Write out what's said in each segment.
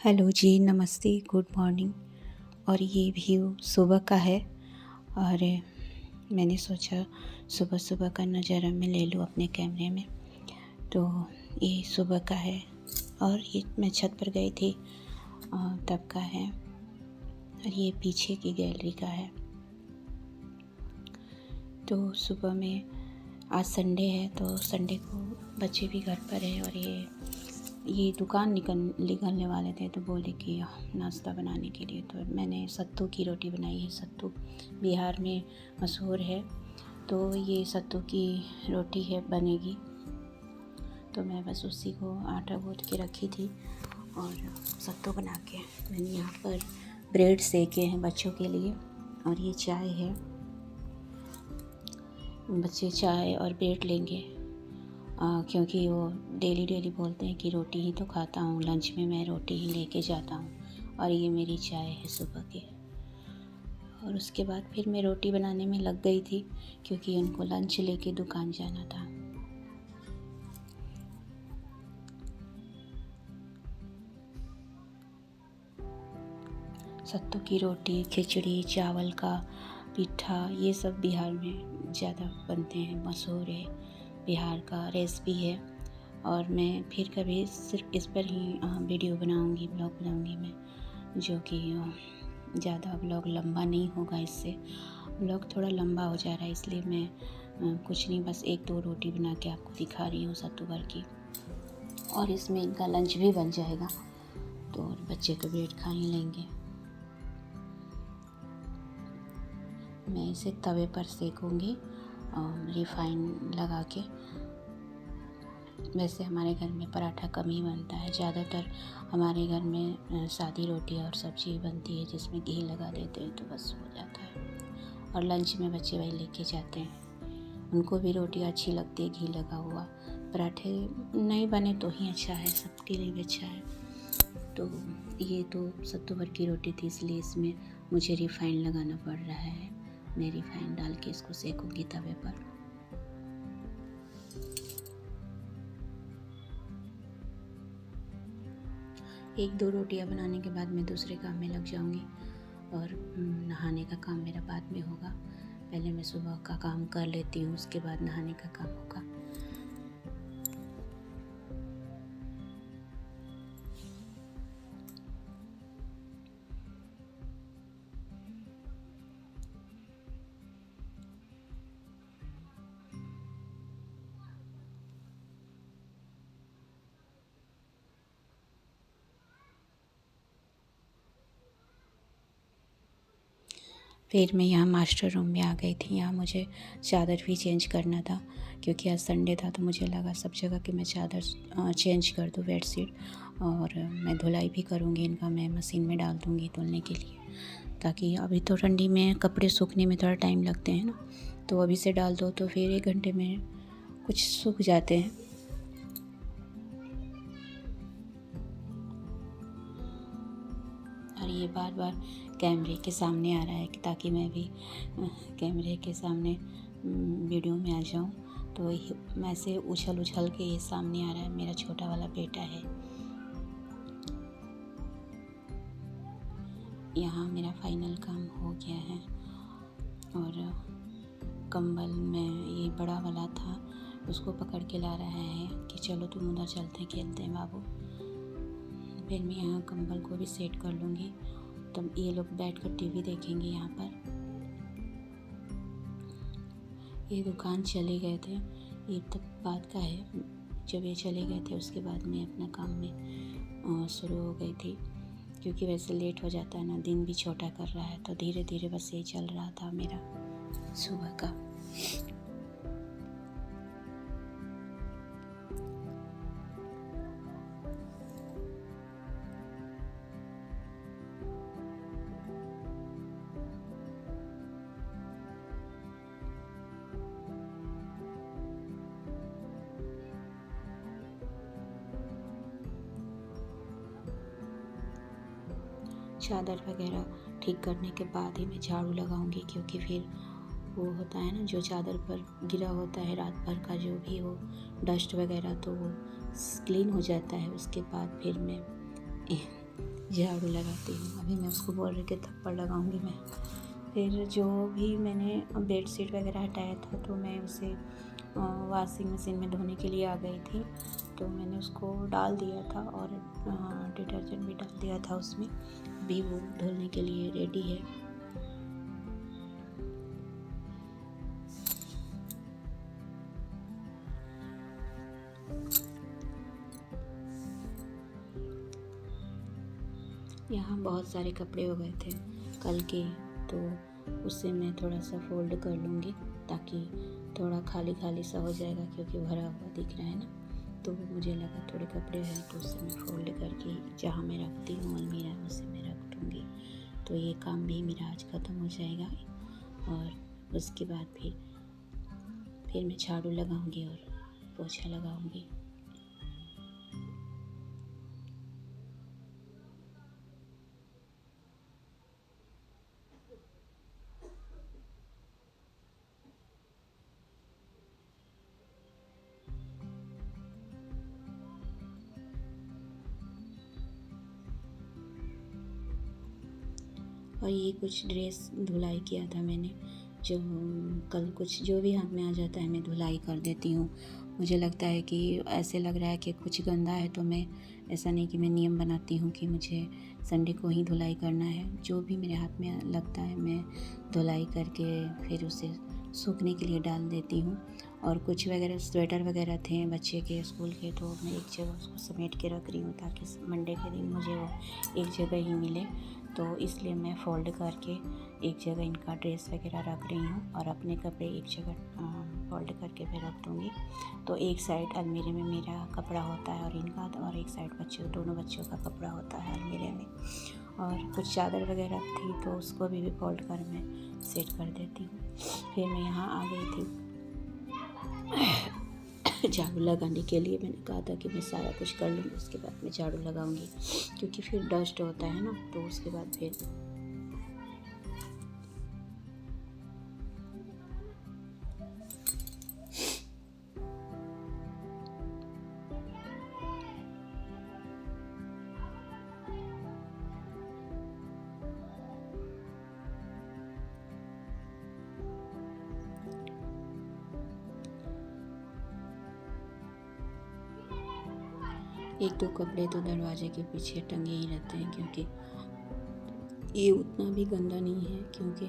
Hello जी, नमस्ते, good morning. और ये व्यू सुबह का है और मैंने सोचा सुबह सुबह का नज़ारा मैं ले लूँ अपने कैमरे में। तो ये सुबह का है और ये मैं छत पर गई थी तब का है और ये पीछे की गैलरी का है। तो सुबह में आज संडे है तो संडे को बच्चे भी घर पर है और ये दुकान निकलने वाले थे तो बोले कि नाश्ता बनाने के लिए। तो मैंने सत्तू की रोटी बनाई है। सत्तू बिहार में मशहूर है, तो ये सत्तू की रोटी है बनेगी। तो मैं बस उसी को आटा गूँथ के रखी थी और सत्तू बना के मैंने यहाँ पर ब्रेड सेके हैं बच्चों के लिए। और ये चाय है, बच्चे चाय और ब्रेड लेंगे क्योंकि वो डेली बोलते हैं कि रोटी ही तो खाता हूँ, लंच में मैं रोटी ही लेके जाता हूँ। और ये मेरी चाय है सुबह की। और उसके बाद फिर मैं रोटी बनाने में लग गई थी क्योंकि उनको लंच लेके दुकान जाना था। सत्तू की रोटी, खिचड़ी, चावल का पिट्ठा, ये सब बिहार में ज़्यादा बनते हैं, मशहूर है, बिहार का रेसिपी है। और मैं फिर कभी सिर्फ इस पर ही वीडियो बनाऊंगी, ब्लॉग बनाऊंगी मैं, जो कि ज़्यादा ब्लॉग लंबा नहीं होगा। इससे ब्लॉग थोड़ा लंबा हो जा रहा है, इसलिए मैं कुछ नहीं, बस एक दो रोटी बना के आपको दिखा रही हूँ सत्तू भर की। और इसमें इनका लंच भी बन जाएगा तो बच्चे तो ब्रेड खा ही लेंगे। मैं इसे तवे पर सेकूंगी रिफाइन लगा के। वैसे हमारे घर में पराठा कम ही बनता है, ज़्यादातर हमारे घर में सादी रोटी और सब्ज़ी बनती है जिसमें घी लगा देते हैं तो बस हो जाता है। और लंच में बच्चे वही लेके जाते हैं, उनको भी रोटी अच्छी लगती है घी लगा हुआ। पराठे नहीं बने तो ही अच्छा है, सबके लिए भी अच्छा है। तो ये तो सत्तू भर की रोटी थी, इसलिए इसमें मुझे रिफाइन लगाना पड़ रहा है। मैं रिफाइन डाल के इसको सेकूंगी तवे पर। एक दो रोटियां बनाने के बाद मैं दूसरे काम में लग जाऊंगी और नहाने का काम मेरा बाद में होगा। पहले मैं सुबह का काम कर लेती हूँ, उसके बाद नहाने का काम होगा। फिर मैं यहाँ मास्टर रूम में आ गई थी। यहाँ मुझे चादर भी चेंज करना था क्योंकि आज संडे था, तो मुझे लगा सब जगह कि मैं चादर चेंज कर दूँ, बेडशीट। और मैं धुलाई भी करूँगी इनका, मैं मशीन में डाल दूँगी धुलने के लिए, ताकि अभी तो ठंडी में कपड़े सूखने में थोड़ा टाइम लगते हैं ना, तो अभी से डाल दो तो फिर 1 घंटे में कुछ सूख जाते हैं। और ये बार बार कैमरे के सामने आ रहा है ताकि मैं भी कैमरे के सामने वीडियो में आ जाऊं। तो मैं से उछल के ये सामने आ रहा है। मेरा छोटा वाला बेटा है। यहाँ मेरा फाइनल काम हो गया है। और कंबल में ये बड़ा वाला था, उसको पकड़ के ला रहा है कि चलो तुम उधर चलते हैं, खेलते हैं बाबू। फिर मैं यहाँ कंबल को भी सेट कर लूँगी, तब ये लोग बैठकर टीवी देखेंगे। यहाँ पर ये दुकान चले गए थे, ये तब बात का है, जब ये चले गए थे उसके बाद मैं अपना काम में शुरू हो गई थी। क्योंकि वैसे लेट हो जाता है ना, दिन भी छोटा कर रहा है, तो धीरे धीरे बस ये चल रहा था मेरा सुबह का। चादर वगैरह ठीक करने के बाद ही मैं झाड़ू लगाऊंगी, क्योंकि फिर वो होता है ना, जो चादर पर गिरा होता है रात भर का जो भी हो डस्ट वगैरह, तो वो क्लीन हो जाता है। उसके बाद फिर मैं झाड़ू लगाती हूँ। अभी मैं उसको बोल रही कि थप्पड़ लगाऊंगी मैं। फिर जो भी मैंने बेडशीट वगैरह हटाया था तो मैं उसे वॉशिंग मशीन में धोने के लिए आ गई थी। तो मैंने उसको डाल दिया था और डिटर्जेंट भी डाल दिया था उसमें। अभी वो धुलने के लिए रेडी है। यहाँ बहुत सारे कपड़े हो गए थे कल के, तो उससे मैं थोड़ा सा फोल्ड कर लूँगी ताकि थोड़ा खाली खाली सा हो जाएगा, क्योंकि भरा हुआ दिख रहा है ना। तो मुझे लगा थोड़े कपड़े हैं तो उससे मैं फोल्ड करके जहाँ मैं रखती हूँ अलमीरा उसे मैं रख दूँगी। तो ये काम भी मेरा आज ख़त्म हो जाएगा और उसके बाद फिर मैं झाड़ू लगाऊँगी और पोछा लगाऊँगी। और ये कुछ ड्रेस धुलाई किया था मैंने, जो कल कुछ जो भी हाथ में आ जाता है मैं धुलाई कर देती हूँ। मुझे लगता है कि ऐसे लग रहा है कि कुछ गंदा है तो मैं, ऐसा नहीं कि मैं नियम बनाती हूँ कि मुझे संडे को ही धुलाई करना है। जो भी मेरे हाथ में लगता है मैं धुलाई करके फिर उसे सूखने के लिए डाल देती हूँ। और कुछ वगैरह स्वेटर वगैरह थे बच्चे के स्कूल के, तो मैं एक जगह उसको समेट के रख रही हूँ ताकि मंडे के दिन मुझे वो एक जगह ही मिले। तो इसलिए मैं फ़ोल्ड करके एक जगह इनका ड्रेस वगैरह रख रही हूँ और अपने कपड़े एक जगह फ़ोल्ड करके मैं रख दूँगी। तो एक साइड अलमीरे में मेरा कपड़ा होता है और इनका, और एक साइड दोनों बच्चों का कपड़ा होता है अलमीरे में। और कुछ चादर वगैरह थी तो उसको भी फ़ोल्ड कर मैं सेट कर देती हूँ। फिर मैं यहाँ आ गई थी झाड़ू लगाने के लिए। मैंने कहा था कि मैं सारा कुछ कर लूँगी उसके बाद मैं झाड़ू लगाऊंगी, क्योंकि फिर डस्ट होता है ना। तो उसके बाद फिर एक दो कपड़े तो दरवाजे के पीछे टंगे ही रहते हैं, क्योंकि ये उतना भी गंदा नहीं है, क्योंकि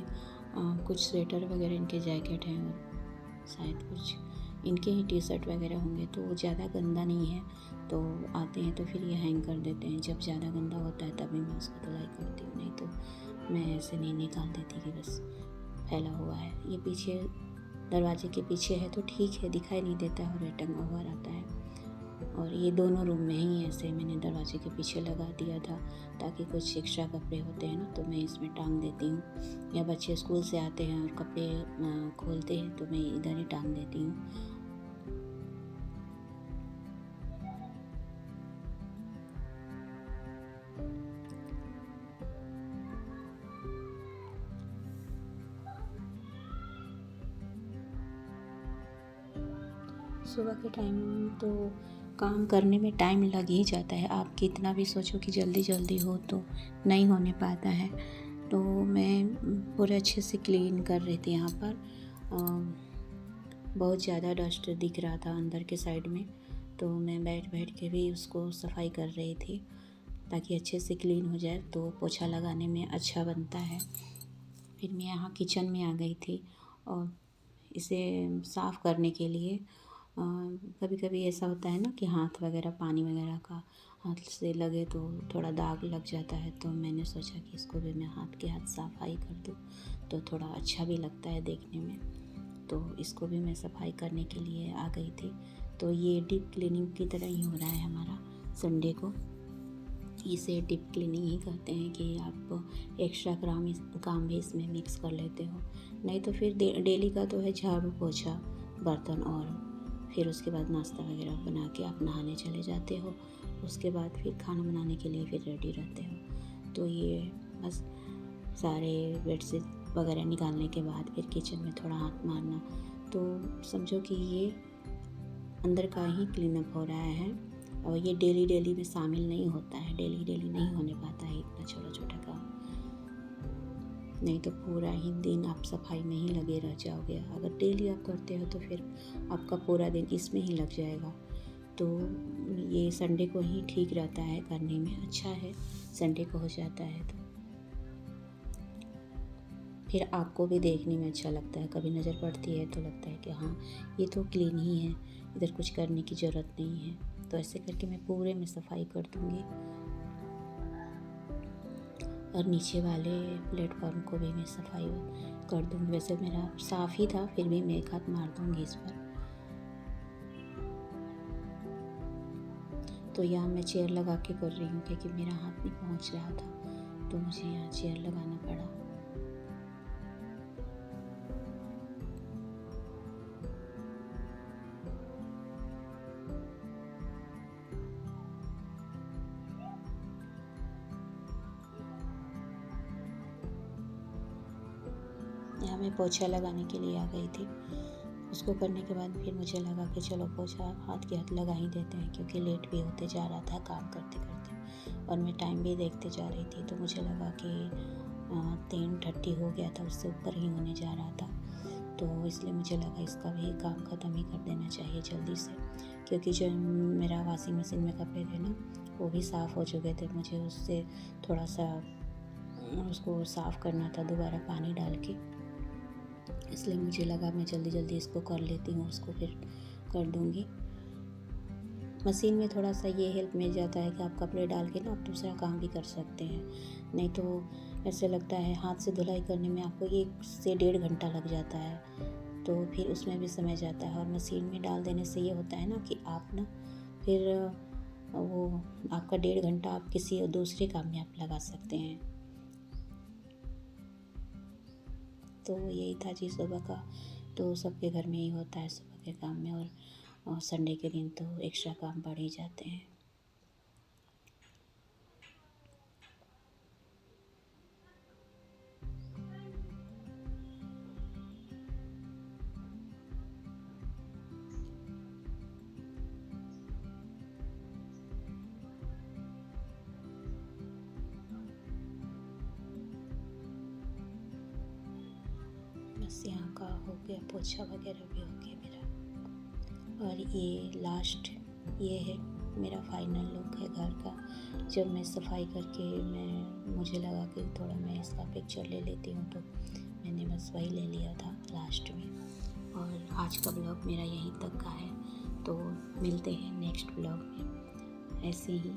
कुछ स्वेटर वगैरह इनके जैकेट हैं और शायद कुछ इनके ही टी शर्ट वगैरह होंगे, तो वो ज़्यादा गंदा नहीं है। तो आते हैं तो फिर ये हैंग कर देते हैं। जब ज़्यादा गंदा होता है तभी मैं उसको धुलाई करती हूँ, नहीं तो मैं ऐसे नहीं निकाल देती कि बस फैला हुआ है। ये पीछे दरवाजे के पीछे है तो ठीक है, दिखाई नहीं देता और टंगा हुआ रहता है। और ये दोनों रूम में ही ऐसे मैंने दरवाजे के पीछे लगा दिया था, ताकि कुछ एक्स्ट्रा कपड़े होते हैं ना तो मैं इसमें टांग देती हूँ, या बच्चे स्कूल से आते हैं और कपड़े खोलते हैं तो मैं इधर ही टांग देती हूँ। सुबह के टाइम तो काम करने में टाइम लग ही जाता है। आप कितना भी सोचो कि जल्दी जल्दी हो तो नहीं होने पाता है। तो मैं पूरे अच्छे से क्लीन कर रही थी यहाँ पर। बहुत ज़्यादा डस्ट दिख रहा था अंदर के साइड में, तो मैं बैठ बैठ के भी उसको सफाई कर रही थी ताकि अच्छे से क्लीन हो जाए, तो पोछा लगाने में अच्छा बनता है। फिर मैं यहाँ किचन में आ गई थी और इसे साफ़ करने के लिए कभी कभी ऐसा होता है ना कि हाथ वगैरह पानी वगैरह का हाथ से लगे तो थोड़ा दाग लग जाता है। तो मैंने सोचा कि इसको भी मैं हाथ के हाथ सफाई कर दूँ तो थोड़ा अच्छा भी लगता है देखने में। तो इसको भी मैं सफाई करने के लिए आ गई थी। तो ये डीप क्लीनिंग की तरह ही हो रहा है हमारा संडे को। इसे डीप क्लीनिंग ही कहते हैं कि आप एक्स्ट्रा काम भी इसमें मिक्स कर लेते हो। नहीं तो फिर डेली का तो है झाड़ू पोछा बर्तन, और फिर उसके बाद नाश्ता वगैरह बना के आप नहाने चले जाते हो। उसके बाद फिर खाना बनाने के लिए फिर रेडी रहते हो। तो ये बस सारे बेडशीट वगैरह निकालने के बाद फिर किचन में थोड़ा हाथ मारना, तो समझो कि ये अंदर का ही क्लीन अप हो रहा है। और ये डेली डेली में शामिल नहीं होता है, डेली डेली नहीं होने पाता है इतना छोटा छोटा काम। नहीं तो पूरा ही दिन आप सफाई में ही लगे रह जाओगे। अगर डेली आप करते हो तो फिर आपका पूरा दिन इसमें ही लग जाएगा। तो ये संडे को ही ठीक रहता है करने में, अच्छा है संडे को हो जाता है तो फिर आपको भी देखने में अच्छा लगता है। कभी नज़र पड़ती है तो लगता है कि हाँ ये तो क्लीन ही है, इधर कुछ करने की ज़रूरत नहीं है। तो ऐसे करके मैं पूरे में सफाई कर दूँगी और नीचे वाले प्लेटफॉर्म को भी मैं सफाई कर दूँगी। वैसे मेरा साफ़ ही था, फिर भी मैं एक हाथ मार दूँगी इस पर। तो यहाँ मैं चेयर लगा के कर रही हूँ क्योंकि मेरा हाथ नहीं पहुँच रहा था, तो मुझे यहाँ चेयर लगाना पड़ा। यहाँ मैं पोछा लगाने के लिए आ गई थी। उसको करने के बाद फिर मुझे लगा कि चलो पोछा हाथ के हाथ लगा ही देते हैं, क्योंकि लेट भी होते जा रहा था काम करते करते और मैं टाइम भी देखते जा रही थी। तो मुझे लगा कि 10:30 हो गया था, उससे ऊपर ही होने जा रहा था। तो इसलिए मुझे लगा इसका भी काम ख़त्म ही कर देना चाहिए जल्दी से, क्योंकि जो मेरा वॉशिंग मशीन में कपड़े थे ना वो भी साफ़ हो चुके थे। मुझे उससे थोड़ा सा उसको साफ़ करना था दोबारा पानी डाल के, इसलिए मुझे लगा मैं जल्दी जल्दी इसको कर लेती हूँ, उसको फिर कर दूँगी। मशीन में थोड़ा सा ये हेल्प मिल जाता है कि आप कपड़े डाल के ना आप दूसरा काम भी कर सकते हैं। नहीं तो ऐसे लगता है हाथ से धुलाई करने में आपको 1 से 1.5 घंटा लग जाता है, तो फिर उसमें भी समय जाता है। और मशीन में डाल देने से ये होता है ना कि आप ना फिर वो आपका 1.5 घंटा आप किसी दूसरे काम में आप लगा सकते हैं। तो यही था जी सुबह का। तो सबके घर में ही होता है सुबह के काम में, और संडे के दिन तो एक्स्ट्रा काम बढ़ ही जाते हैं। बस यहाँ का हो गया, पोछा वगैरह भी हो गया मेरा। और ये लास्ट ये है मेरा फाइनल लुक है घर का। जब मैं सफाई करके मुझे लगा कि थोड़ा मैं इसका पिक्चर ले लेती हूँ, तो मैंने बस वही ले लिया था लास्ट में। और आज का ब्लॉग मेरा यहीं तक का है, तो मिलते हैं नेक्स्ट ब्लॉग में ऐसे ही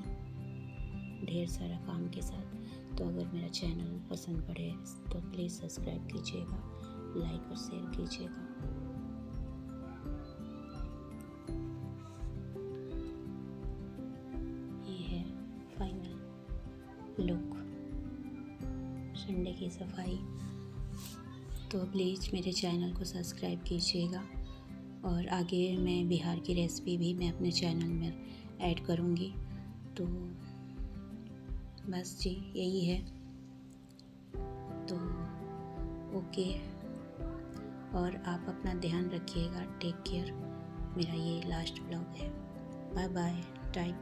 ढेर सारा काम के साथ। तो अगर मेरा चैनल पसंद पड़े तो प्लीज़ सब्सक्राइब कीजिएगा, लाइक और शेयर कीजिएगा। ये है फाइनल लुक संडे की सफाई। तो प्लीज़ मेरे चैनल को सब्सक्राइब कीजिएगा, और आगे मैं बिहार की रेसिपी भी मैं अपने चैनल में ऐड करूँगी। तो बस जी यही है। तो ओके, और आप अपना ध्यान रखिएगा, टेक केयर। मेरा ये लास्ट ब्लॉग है। Bye bye time.